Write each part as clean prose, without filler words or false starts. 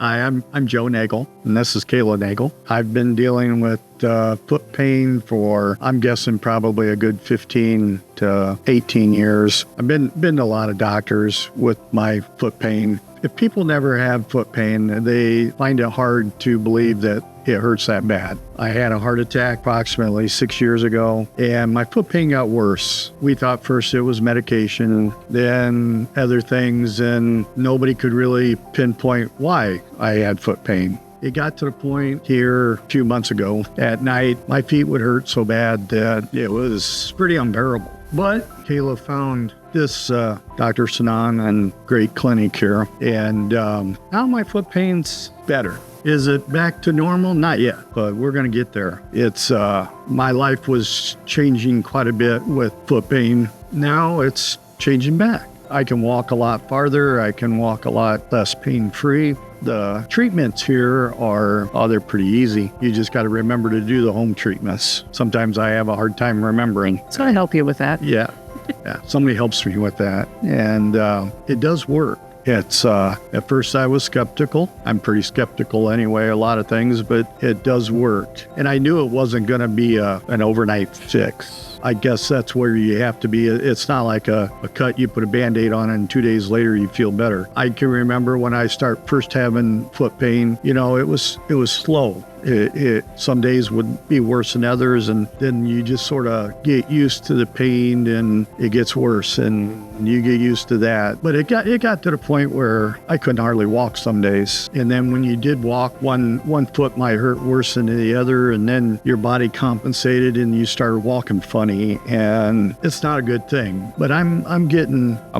I'm Joe Nagle, and this is Kayla Nagle. I've been dealing with foot pain for, I'm guessing, probably a good 15 to 18 years. I've been to a lot of doctors with my foot pain. If people never have foot pain, they find it hard to believe that it hurts that bad. I had a heart attack approximately 6 years ago, and my foot pain got worse. We thought first it was medication, then other things, and nobody could really pinpoint why I had foot pain. It got to the point here a few months ago. At night, my feet would hurt so bad that it was pretty unbearable. But Kayla found this Dr. Sinan and great clinic here, and now my foot pain's better. Is it back to normal? Not yet, but we're going to get there. It's my life was changing quite a bit with foot pain. Now it's changing back. I can walk a lot farther. I can walk a lot less pain-free. The treatments here they're pretty easy. You just got to remember to do the home treatments. Sometimes I have a hard time remembering. So I help you with that. Yeah, somebody helps me with that. And it does work. It's, at first I was skeptical. I'm pretty skeptical anyway, a lot of things, but it does work. And I knew it wasn't going to be an overnight fix. I guess that's where you have to be. It's not like a cut, you put a Band-Aid on it, and 2 days later you feel better. I can remember when I first having foot pain, it was slow. Some days would be worse than others, and then you just sort of get used to the pain, and it gets worse, and you get used to that. But it got to the point where I couldn't hardly walk some days. And then when you did walk, one foot might hurt worse than the other, and then your body compensated, and you started walking funny, and it's not a good thing. But I'm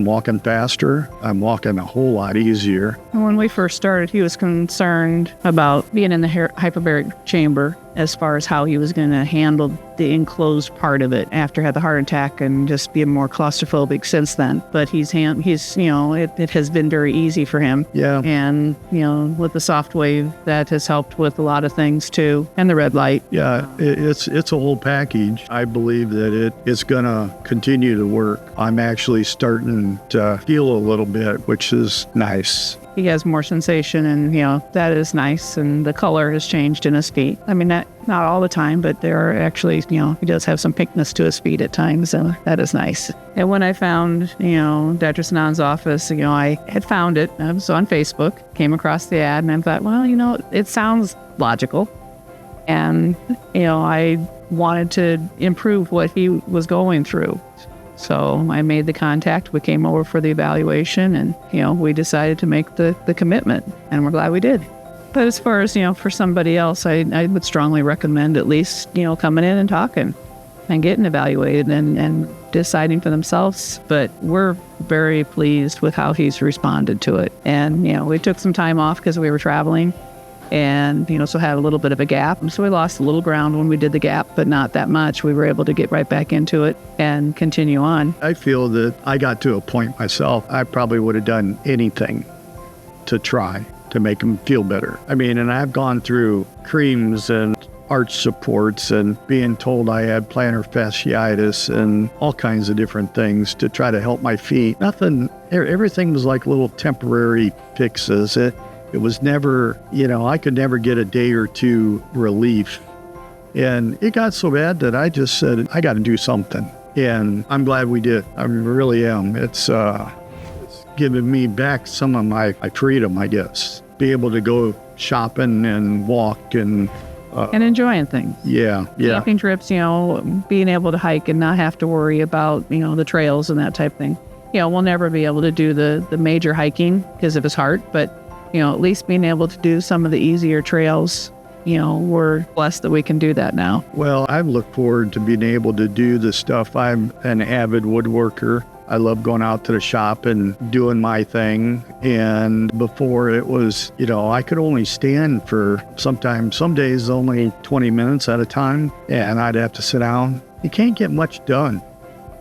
walking faster. I'm walking a whole lot easier. When we first started, he was concerned about being in the hyperbaric chamber as far as how he was going to handle the enclosed part of it after he had the heart attack, and just being more claustrophobic he's it has been very easy for him. Yeah. And, with the SoftWave, that has helped with a lot of things too. And the red light. Yeah, it's a whole package. I believe that it's going to continue to work. I'm actually starting to feel a little bit, which is nice. He has more sensation, and, that is nice. And the color has changed in his feet. I mean, not all the time, but there are actually, he does have some pinkness to his feet at times, so that is nice. And when I found, Dr. Sinan's office, I had found it. I was on Facebook, came across the ad, and I thought, well, it sounds logical. And, I wanted to improve what he was going through. So I made the contact. We came over for the evaluation, and, we decided to make the commitment, and we're glad we did. But as far as, for somebody else, I would strongly recommend at least, coming in and talking and getting evaluated and deciding for themselves. But we're very pleased with how he's responded to it. And, we took some time off because we were traveling, and, so had a little bit of a gap. So we lost a little ground when we did the gap, but not that much. We were able to get right back into it and continue on. I feel that I got to a point myself, I probably would have done anything to try to make him feel better. I mean, and I've gone through creams and arch supports and being told I had plantar fasciitis and all kinds of different things to try to help my feet. Everything was like little temporary fixes. It was never, I could never get a day or two relief. And it got so bad that I just said, I got to do something. And I'm glad we did. I really am. It's given me back some of my freedom, I guess. Be able to go shopping and walk and enjoying things. Yeah. Camping trips, being able to hike and not have to worry about, the trails and that type of thing. We'll never be able to do the major hiking because of his heart, but, at least being able to do some of the easier trails, we're blessed that we can do that now. Well, I look forward to being able to do the stuff. I'm an avid woodworker. I love going out to the shop and doing my thing. And before it was, I could only stand for some days only 20 minutes at a time, and I'd have to sit down. You can't get much done.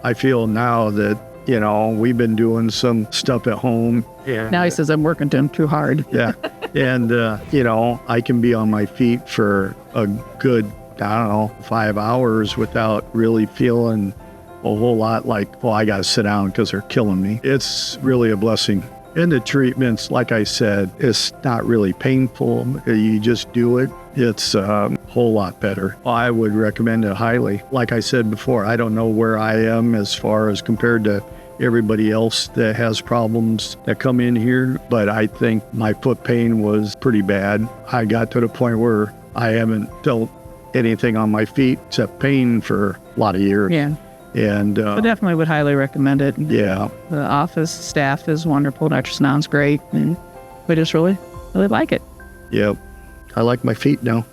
I feel now that, we've been doing some stuff at home. And now he says I'm working too hard. Yeah. And, I can be on my feet for a good, 5 hours without really feeling a whole lot like, I got to sit down because they're killing me. It's really a blessing. And the treatments, like I said, it's not really painful. You just do it. It's a whole lot better. I would recommend it highly. Like I said before, I don't know where I am as far as compared to everybody else that has problems that come in here, but I think my foot pain was pretty bad. I got to the point where I haven't felt anything on my feet except pain for a lot of years. Yeah. And I definitely would highly recommend it. yeah. The office staff is wonderful. Dr. Sinan's great. And we just really like it. Yep. I like my feet now.